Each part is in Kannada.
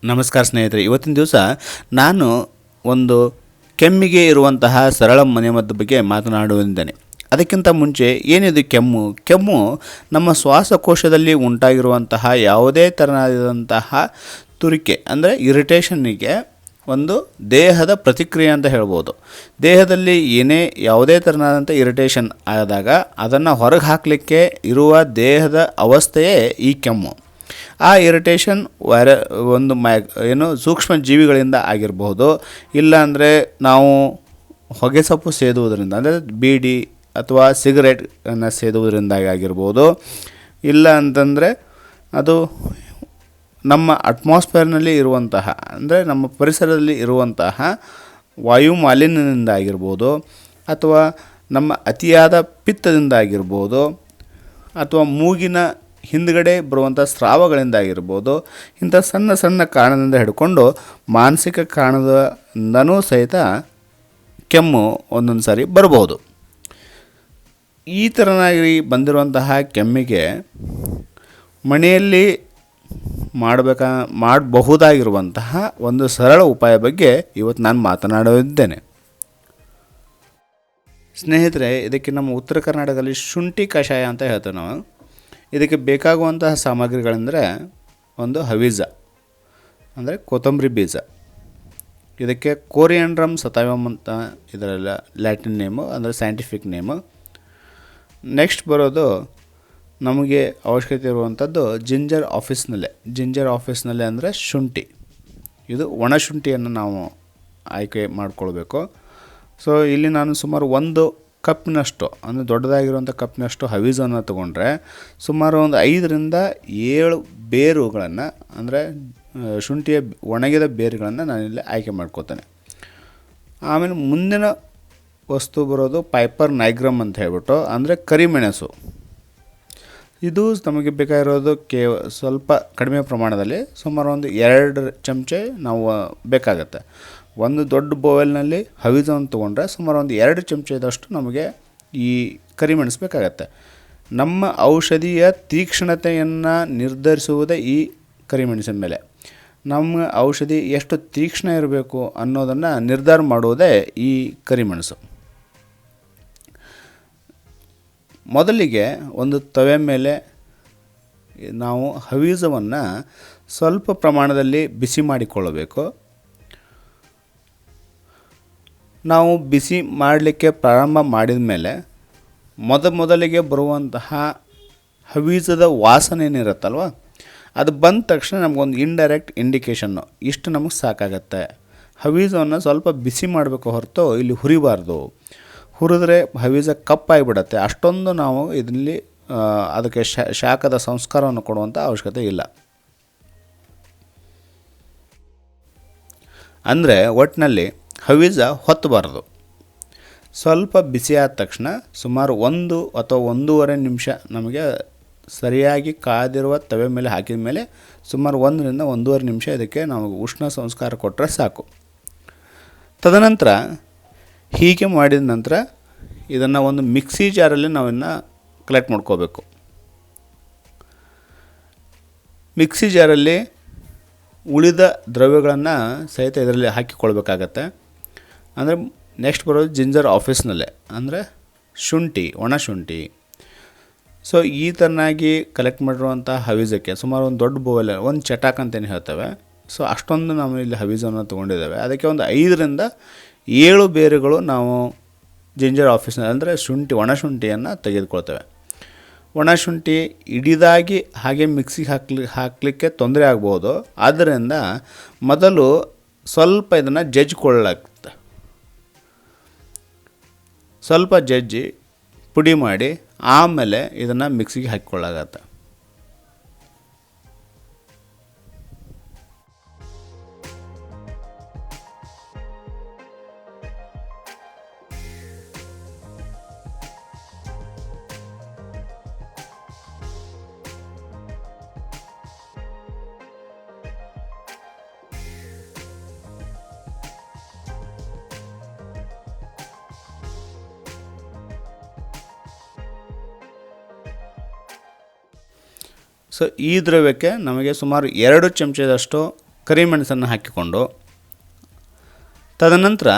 ನಮಸ್ಕಾರ ಸ್ನೇಹಿತರೆ, ಇವತ್ತಿನ ದಿವಸ ನಾನು ಒಂದು ಕೆಮ್ಮಿಗೆ ಇರುವಂತಹ ಸರಳ ಮನೆಮದ್ದು ಬಗ್ಗೆ ಮಾತನಾಡುತ್ತಿದ್ದೇನೆ. ಅದಕ್ಕಿಂತ ಮುಂಚೆ ಏನಿದು ಕೆಮ್ಮು ನಮ್ಮ ಶ್ವಾಸಕೋಶದಲ್ಲಿ ಉಂಟಾಗಿರುವಂತಹ ಯಾವುದೇ ಥರನಾದಂತಹ ತುರಿಕೆ ಅಂದರೆ ಇರಿಟೇಷನ್ನಿಗೆ ಒಂದು ದೇಹದ ಪ್ರತಿಕ್ರಿಯೆ ಅಂತ ಹೇಳ್ಬೋದು. ದೇಹದಲ್ಲಿ ಯಾವುದೇ ಥರನಾದಂಥ ಇರಿಟೇಷನ್ ಆದಾಗ ಅದನ್ನು ಹೊರಗೆ ಹಾಕಲಿಕ್ಕೆ ಇರುವ ದೇಹದ ಅವಸ್ಥೆಯೇ ಈ ಕೆಮ್ಮು. ಆ ಇರಿಟೇಷನ್ ಸೂಕ್ಷ್ಮ ಜೀವಿಗಳಿಂದ ಆಗಿರಬಹುದು, ಇಲ್ಲಾಂದರೆ ನಾವು ಹೊಗೆ ಸೊಪ್ಪು ಸೇದುವುದರಿಂದ ಅಂದರೆ ಬೀಡಿ ಅಥವಾ ಸಿಗರೇಟನ್ನು ಸೇದುವುದರಿಂದಾಗಿ ಆಗಿರ್ಬೋದು, ಇಲ್ಲ ಅಂತಂದರೆ ಅದು ನಮ್ಮ ಅಟ್ಮಾಸ್ಫಿಯರ್ನಲ್ಲಿ ಇರುವಂತಹ ಅಂದರೆ ನಮ್ಮ ಪರಿಸರದಲ್ಲಿ ಇರುವಂತಹ ವಾಯು ಮಾಲಿನ್ಯದಿಂದ ಆಗಿರ್ಬೋದು, ಅಥವಾ ನಮ್ಮ ಅತಿಯಾದ ಪಿತ್ತದಿಂದ ಆಗಿರ್ಬೋದು, ಅಥವಾ ಮೂಗಿನ ಹಿಂದುಗಡೆ ಬರುವಂಥ ಸ್ರಾವಗಳಿಂದ ಆಗಿರ್ಬೋದು. ಇಂಥ ಸಣ್ಣ ಸಣ್ಣ ಕಾರಣದಿಂದ ಹಿಡ್ಕೊಂಡು ಮಾನಸಿಕ ಕಾರಣದಿಂದನೂ ಸಹಿತ ಕೆಮ್ಮು ಒಂದೊಂದು ಸಾರಿ ಬರಬಹುದು. ಈ ಥರನಾಗಿ ಬಂದಿರುವಂತಹ ಕೆಮ್ಮಿಗೆ ಮನೆಯಲ್ಲಿ ಮಾಡಬಹುದಾಗಿರುವಂತಹ ಒಂದು ಸರಳ ಉಪಾಯ ಬಗ್ಗೆ ಇವತ್ತು ನಾನು ಮಾತನಾಡಲಿದ್ದೇನೆ. ಸ್ನೇಹಿತರೆ, ಇದಕ್ಕೆ ನಮ್ಮ ಉತ್ತರ ಕರ್ನಾಟಕದಲ್ಲಿ ಶುಂಠಿ ಕಷಾಯ ಅಂತ ಹೇಳ್ತೇವೆ ನಾವು. ಇದಕ್ಕೆ ಬೇಕಾಗುವಂತಹ ಸಾಮಗ್ರಿಗಳೆಂದರೆ ಒಂದು ಹವೀಜ ಅಂದರೆ ಕೊತ್ತಂಬರಿ ಬೀಜ, ಇದಕ್ಕೆ ಕೋರಿಯಾಂಡ್ರಮ್ ಸತಾವಮ್ ಅಂತ ಇದರೆಲ್ಲ ಲ್ಯಾಟಿನ್ ನೇಮು ಅಂದರೆ ಸೈಂಟಿಫಿಕ್ ನೇಮು. ನೆಕ್ಸ್ಟ್ ಬರೋದು ನಮಗೆ ಅವಶ್ಯಕತೆ ಇರುವಂಥದ್ದು ಜಿಂಜರ್ ಆಫೀಸ್ನಲ್ಲೇ ಅಂದರೆ ಶುಂಠಿ. ಇದು ಒಣ ಶುಂಠಿಯನ್ನು ನಾವು ಆಯ್ಕೆ ಮಾಡಿಕೊಳ್ಬೇಕು. ಸೊ ಇಲ್ಲಿ ನಾನು ಸುಮಾರು 1 ಕಪ್ನಷ್ಟು ಅಂದರೆ ದೊಡ್ಡದಾಗಿರುವಂಥ ಕಪ್ನಷ್ಟು ಹವೀಜನ್ನು ತೊಗೊಂಡ್ರೆ ಸುಮಾರು ಒಂದು 5 ರಿಂದ 7 ಬೇರುಗಳನ್ನು ಅಂದರೆ ಶುಂಠಿಯ ಒಣಗಿದ ಬೇರುಗಳನ್ನು ನಾನಿಲ್ಲಿ ಆಯ್ಕೆ ಮಾಡ್ಕೋತೇನೆ. ಆಮೇಲೆ ಮುಂದಿನ ವಸ್ತು ಬರೋದು ಪೈಪರ್ ನೈಗ್ರಮ್ ಅಂತ ಹೇಳ್ಬಿಟ್ಟು ಅಂದರೆ ಕರಿಮೆಣಸು. ಇದು ನಮಗೆ ಬೇಕಾಗಿರೋದು ಸ್ವಲ್ಪ ಕಡಿಮೆ ಪ್ರಮಾಣದಲ್ಲಿ ಸುಮಾರು ಒಂದು 2 ಚಮಚೆ ನಾವು ಬೇಕಾಗತ್ತೆ. ಒಂದು ದೊಡ್ಡ ಬೌಲ್ನಲ್ಲಿ ಹವೀಜನ್ನು ತೊಗೊಂಡ್ರೆ ಸುಮಾರು ಒಂದು 2 ಚಮಚದಷ್ಟು ನಮಗೆ ಈ ಕರಿಮೆಣಸು ಬೇಕಾಗತ್ತೆ. ನಮ್ಮ ಔಷಧಿಯ ತೀಕ್ಷ್ಣತೆಯನ್ನು ನಿರ್ಧರಿಸುವುದೇ ಈ ಕರಿಮೆಣಸಿನ ಮೇಲೆ. ನಮ್ಮ ಔಷಧಿ ಎಷ್ಟು ತೀಕ್ಷ್ಣ ಇರಬೇಕು ಅನ್ನೋದನ್ನು ನಿರ್ಧಾರ ಮಾಡುವುದೇ ಈ ಕರಿಮೆಣಸು. ಮೊದಲಿಗೆ ಒಂದು ತವೆ ಮೇಲೆ ನಾವು ಹವೀಜವನ್ನು ಸ್ವಲ್ಪ ಪ್ರಮಾಣದಲ್ಲಿ ಬಿಸಿ ಮಾಡಿಕೊಳ್ಳಬೇಕು. ನಾವು ಬಿಸಿ ಮಾಡಲಿಕ್ಕೆ ಪ್ರಾರಂಭ ಮಾಡಿದ ಮೇಲೆ ಮೊದಲಿಗೆ ಬರುವಂತಹ ಹವೀಜದ ವಾಸನೆ ಏನಿರುತ್ತಲ್ವ, ಅದು ಬಂದ ತಕ್ಷಣ ನಮಗೊಂದು ಇಂಡೈರೆಕ್ಟ್ ಇಂಡಿಕೇಷನ್ನು ಇಷ್ಟು ನಮಗೆ ಸಾಕಾಗತ್ತೆ. ಹವೀಜವನ್ನು ಸ್ವಲ್ಪ ಬಿಸಿ ಮಾಡಬೇಕು ಹೊರತು ಇಲ್ಲಿ ಹುರಿಬಾರ್ದು. ಹುರಿದ್ರೆ ಹವೀಜ ಕಪ್ಪಾಗಿಬಿಡತ್ತೆ. ಅಷ್ಟೊಂದು ನಾವು ಇದರಲ್ಲಿ ಅದಕ್ಕೆ ಶಾಖದ ಸಂಸ್ಕಾರವನ್ನು ಕೊಡುವಂಥ ಅವಶ್ಯಕತೆ ಇಲ್ಲ. ಅಂದರೆ ಒಟ್ಟಿನಲ್ಲಿ ಹವೀಜ ಹೊತ್ತಬಾರ್ದು. ಸ್ವಲ್ಪ ಬಿಸಿಯಾದ ತಕ್ಷಣ ಸುಮಾರು 1 ಅಥವಾ 1.5 ನಿಮಿಷ ನಮಗೆ ಸರಿಯಾಗಿ ಕಾದಿರುವ ತವೆ ಮೇಲೆ ಹಾಕಿದ ಮೇಲೆ ಸುಮಾರು 1 ರಿಂದ 1.5 ನಿಮಿಷ ಇದಕ್ಕೆ ನಾವು ಉಷ್ಣ ಸಂಸ್ಕಾರ ಕೊಟ್ಟರೆ ಸಾಕು. ತದನಂತರ ಹೀಗೆ ಮಾಡಿದ ನಂತರ ಇದನ್ನು ಒಂದು ಮಿಕ್ಸಿ ಜಾರಲ್ಲಿ ನಾವಿನ್ನು ಕಲೆಕ್ಟ್ ಮಾಡ್ಕೋಬೇಕು. ಮಿಕ್ಸಿ ಜಾರಲ್ಲಿ ಉಳಿದ ದ್ರವ್ಯಗಳನ್ನು ಸಹಿತ ಇದರಲ್ಲಿ ಹಾಕಿಕೊಳ್ಬೇಕಾಗತ್ತೆ. ಅಂದರೆ ನೆಕ್ಸ್ಟ್ ಬರೋದು ಜಿಂಜರ್ ಆಫೀಸ್ನಲ್ಲೇ ಅಂದರೆ ಒಣ ಶುಂಠಿ. ಸೊ ಈ ಥರನಾಗಿ ಕಲೆಕ್ಟ್ ಮಾಡಿರುವಂಥ ಹವೀಜಕ್ಕೆ ಸುಮಾರು ಒಂದು ದೊಡ್ಡ ಬೌಲ್, ಒಂದು ಚಟಾಕ್ ಅಂತೇನು ಹೇಳ್ತೇವೆ. ಸೊ ಅಷ್ಟೊಂದು ನಾವು ಇಲ್ಲಿ ಹವೀಜನ್ನು ತೊಗೊಂಡಿದ್ದೇವೆ. ಅದಕ್ಕೆ ಒಂದು 5 ರಿಂದ 7 ಬೇರುಗಳು ನಾವು ಜಿಂಜರ್ ಆಫೀಸ್ನಲ್ಲಿ ಅಂದರೆ ಒಣ ಶುಂಠಿಯನ್ನು ತೆಗೆದುಕೊಳ್ತೇವೆ. ಒಣ ಶುಂಠಿ ಇಡಿದಾಗಿ ಹಾಗೆ ಮಿಕ್ಸಿಗೆ ಹಾಕಲಿಕ್ಕೆ ತೊಂದರೆ ಆಗ್ಬೋದು. ಆದ್ದರಿಂದ ಮೊದಲು ಸ್ವಲ್ಪ ಇದನ್ನು ಜಜ್ಜಿಕೊಳ್ಳಲಾಗುತ್ತೆ. ಸ್ವಲ್ಪ ಜಜ್ಜಿ ಪುಡಿ ಮಾಡಿ ಆಮೇಲೆ ಇದನ್ನು ಮಿಕ್ಸಿಗೆ ಹಾಕಿಕೊಳ್ಳಾಗತ್ತೆ. ಸೊ ಈ ದ್ರವ್ಯಕ್ಕೆ ನಮಗೆ ಸುಮಾರು 2 ಚಮಚದಷ್ಟು ಕರಿಮೆಣಸನ್ನು ಹಾಕಿಕೊಂಡು ತದನಂತರ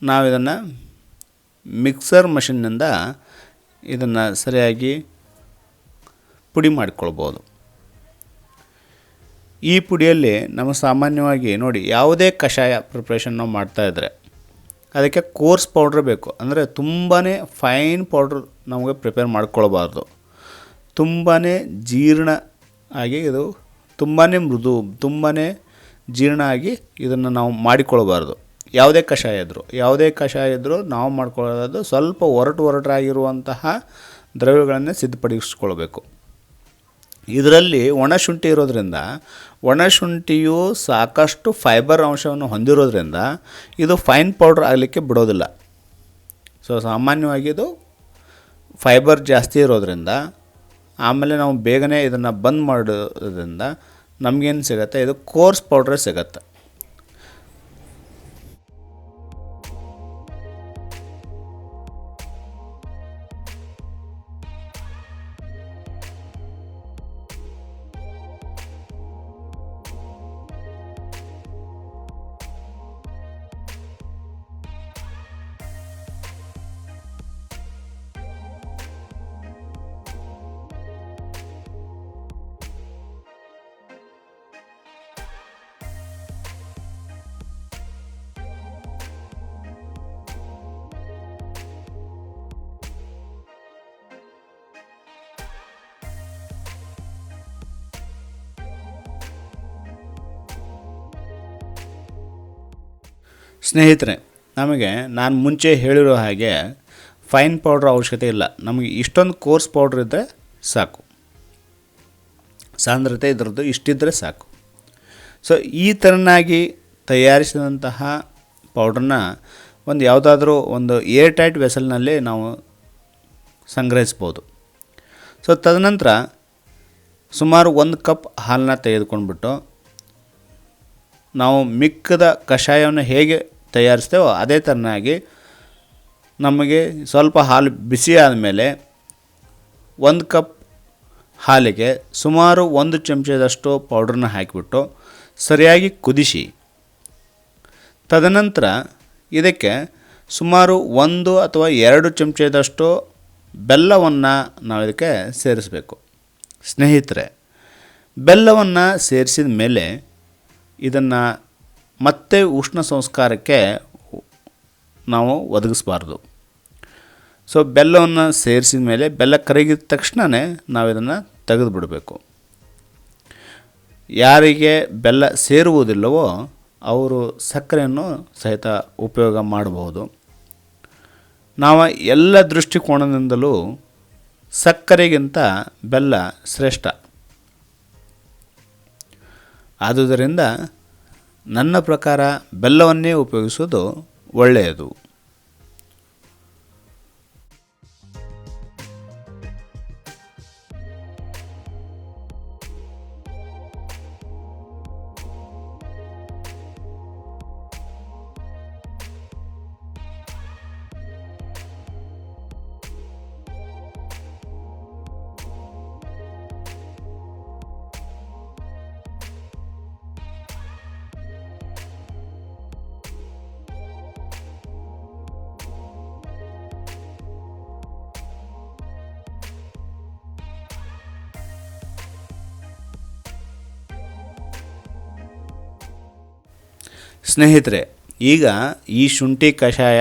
ನಾವು ಇದನ್ನು ಮಿಕ್ಸರ್ ಮಷಿನ್ನಿಂದ ಇದನ್ನು ಸರಿಯಾಗಿ ಪುಡಿ ಮಾಡಿಕೊಳ್ಬೋದು. ಈ ಪುಡಿಯಲ್ಲಿ ನಮ್ಮ ಸಾಮಾನ್ಯವಾಗಿ ನೋಡಿ, ಯಾವುದೇ ಕಷಾಯ ಪ್ರಿಪ್ರೇಷನ್ ನಾವು ಮಾಡ್ತಾಯಿದ್ರೆ ಅದಕ್ಕೆ ಕೋರ್ಸ್ ಪೌಡ್ರ್ ಬೇಕು. ಅಂದರೆ ತುಂಬಾ ಫೈನ್ ಪೌಡ್ರ್ ನಮಗೆ ಪ್ರಿಪೇರ್ ಮಾಡ್ಕೊಳ್ಬಾರ್ದು. ತುಂಬಾ ಜೀರ್ಣ ಆಗಿ ಇದು ತುಂಬಾ ಮೃದು, ತುಂಬಾ ಜೀರ್ಣ ಆಗಿ ಇದನ್ನು ನಾವು ಮಾಡಿಕೊಳ್ಬಾರ್ದು. ಯಾವುದೇ ಕಷಾಯ ಇದ್ದರೂ ನಾವು ಮಾಡ್ಕೊಳ್ಳೋದು ಸ್ವಲ್ಪ ಒರಟಾಗಿರುವಂತಹ ದ್ರವ್ಯಗಳನ್ನೇ ಸಿದ್ಧಪಡಿಸ್ಕೊಳ್ಬೇಕು. ಇದರಲ್ಲಿ ಒಣಶುಂಠಿ ಇರೋದ್ರಿಂದ, ಒಣಶುಂಠಿಯು ಸಾಕಷ್ಟು ಫೈಬರ್ ಅಂಶವನ್ನು ಹೊಂದಿರೋದ್ರಿಂದ ಇದು ಫೈನ್ ಪೌಡ್ರ್ ಆಗಲಿಕ್ಕೆ ಬಿಡೋದಿಲ್ಲ. ಸೊ ಸಾಮಾನ್ಯವಾಗಿ ಇದು ಫೈಬರ್ ಜಾಸ್ತಿ ಇರೋದ್ರಿಂದ, ಆಮೇಲೆ ನಾವು ಬೇಗನೆ ಇದನ್ನು ಬಂದ್ ಮಾಡೋದ್ರಿಂದ ನಮಗೇನು ಸಿಗುತ್ತೆ, ಇದು ಕೋರ್ಸ್ ಪೌಡ್ರೇ ಸಿಗುತ್ತೆ. ಸ್ನೇಹಿತರೆ, ನಮಗೆ ನಾನು ಮುಂಚೆ ಹೇಳಿರೋ ಹಾಗೆ ಫೈನ್ ಪೌಡ್ರ್ ಅವಶ್ಯಕತೆ ಇಲ್ಲ. ನಮಗೆ ಇಷ್ಟೊಂದು ಕೋರ್ಸ್ ಪೌಡ್ರ್ ಇದ್ದರೆ ಸಾಕು, ಸಾಂದ್ರತೆ ಇದರದ್ದು ಇಷ್ಟಿದ್ದರೆ ಸಾಕು. ಸೊ ಈ ಥರನಾಗಿ ತಯಾರಿಸಿದಂತಹ ಪೌಡ್ರನ್ನ ಒಂದು ಯಾವುದಾದ್ರೂ ಒಂದು ಏರ್ ಟೈಟ್ ವೆಸಲ್ನಲ್ಲಿ ನಾವು ಸಂಗ್ರಹಿಸ್ಬೋದು. ಸೊ ತದನಂತರ ಸುಮಾರು 1 ಕಪ್ ಹಾಲನ್ನ ತೆಗೆದುಕೊಂಡ್ಬಿಟ್ಟು ನಾವು ಮಿಕ್ಕದ ಕಷಾಯವನ್ನು ಹೇಗೆ ತಯಾರಿಸ್ತೇವೋ ಅದೇ ಥರನಾಗಿ ನಮಗೆ ಸ್ವಲ್ಪ ಹಾಲು ಬಿಸಿ ಆದಮೇಲೆ 1 ಕಪ್ ಹಾಲಿಗೆ ಸುಮಾರು 1 ಚಮಚದಷ್ಟು ಪೌಡ್ರನ್ನ ಹಾಕಿಬಿಟ್ಟು ಸರಿಯಾಗಿ ಕುದಿಸಿ, ತದನಂತರ ಇದಕ್ಕೆ ಸುಮಾರು 1 ಅಥವಾ 2 ಚಮಚದಷ್ಟು ಬೆಲ್ಲವನ್ನು ನಾವು ಇದಕ್ಕೆ ಸೇರಿಸಬೇಕು. ಸ್ನೇಹಿತರೆ, ಬೆಲ್ಲವನ್ನು ಸೇರಿಸಿದ ಮೇಲೆ ಇದನ್ನು ಮತ್ತೆ ಉಷ್ಣ ಸಂಸ್ಕಾರಕ್ಕೆ ನಾವು ಒದಗಿಸಬಾರ್ದು. ಸೊ ಬೆಲ್ಲವನ್ನು ಸೇರಿಸಿದ ಮೇಲೆ ಬೆಲ್ಲ ಕರಗಿದ ತಕ್ಷಣವೇ ನಾವು ಇದನ್ನು ತೆಗೆದು ಬಿಡಬೇಕು. ಯಾರಿಗೆ ಬೆಲ್ಲ ಸೇರುವುದಿಲ್ಲವೋ ಅವರು ಸಕ್ಕರೆಯನ್ನು ಸಹಿತ ಉಪಯೋಗ ಮಾಡಬಹುದು. ನಾವು ಎಲ್ಲ ದೃಷ್ಟಿಕೋನದಿಂದಲೂ ಸಕ್ಕರೆಗಿಂತ ಬೆಲ್ಲ ಶ್ರೇಷ್ಠ. ಆದುದರಿಂದ ನನ್ನ ಪ್ರಕಾರ ಬೆಲ್ಲವನ್ನೇ ಉಪಯೋಗಿಸೋದು ಒಳ್ಳೆಯದು. ಸ್ನೇಹಿತರೆ, ಈಗ ಈ ಶುಂಠಿ ಕಷಾಯ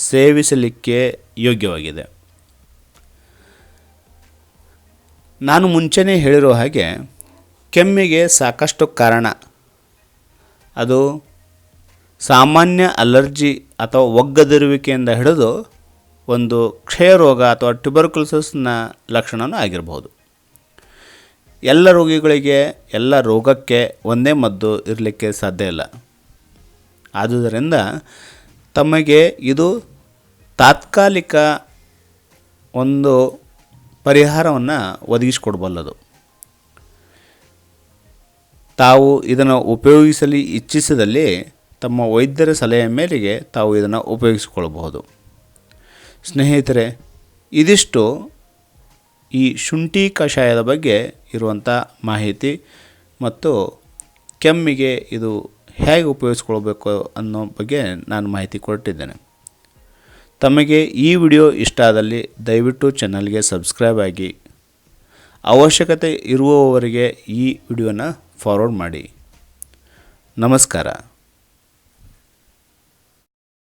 ಸೇವಿಸಲಿಕ್ಕೆ ಯೋಗ್ಯವಾಗಿದೆ. ನಾನು ಮುಂಚೆನೇ ಹೇಳಿರೋ ಹಾಗೆ ಕೆಮ್ಮಿಗೆ ಸಾಕಷ್ಟು ಕಾರಣ. ಅದು ಸಾಮಾನ್ಯ ಅಲರ್ಜಿ ಅಥವಾ ಒಗ್ಗದಿರುವಿಕೆಯಿಂದ ಹಿಡಿದು ಒಂದು ಕ್ಷಯರೋಗ ಅಥವಾ ಟ್ಯುಬರ್ಕುಲೋಸಿಸ್ನ ಲಕ್ಷಣವೂ ಆಗಿರಬಹುದು. ಎಲ್ಲ ರೋಗಿಗಳಿಗೆ, ಎಲ್ಲ ರೋಗಕ್ಕೆ ಒಂದೇ ಮದ್ದು ಇರಲಿಕ್ಕೆ ಸಾಧ್ಯ ಇಲ್ಲ. ಆದುದರಿಂದ ತಮಗೆ ಇದು ತಾತ್ಕಾಲಿಕ ಒಂದು ಪರಿಹಾರವನ್ನು ಒದಗಿಸಿಕೊಡಬಲ್ಲದು. ತಾವು ಇದನ್ನು ಉಪಯೋಗಿಸಲು ಇಚ್ಛಿಸಿದಲ್ಲಿ ತಮ್ಮ ವೈದ್ಯರ ಸಲಹೆಯ ಮೇರೆಗೆ ತಾವು ಇದನ್ನು ಉಪಯೋಗಿಸಿಕೊಳ್ಳಬಹುದು. ಸ್ನೇಹಿತರೆ, ಇದಿಷ್ಟು ಈ ಶುಂಠಿ ಕಷಾಯದ ಬಗ್ಗೆ ಇರುವಂಥ ಮಾಹಿತಿ ಮತ್ತು ಕೆಮ್ಮಿಗೆ ಇದು ಹೇಗೆ ಉಪಯೋಗಿಸ್ಕೊಳ್ಬೇಕು ಅನ್ನೋ ಬಗ್ಗೆ ನಾನು ಮಾಹಿತಿ ಕೊಟ್ಟಿದ್ದೇನೆ. ತಮಗೆ ಈ ವಿಡಿಯೋ ಇಷ್ಟ ಆದಲ್ಲಿ ದಯವಿಟ್ಟು ಚಾನಲ್ಗೆ ಸಬ್ಸ್ಕ್ರೈಬ್ ಆಗಿ, ಅವಶ್ಯಕತೆ ಇರುವವರಿಗೆ ಈ ವಿಡಿಯೋನ ಫಾರ್ವರ್ಡ್ ಮಾಡಿ. ನಮಸ್ಕಾರ.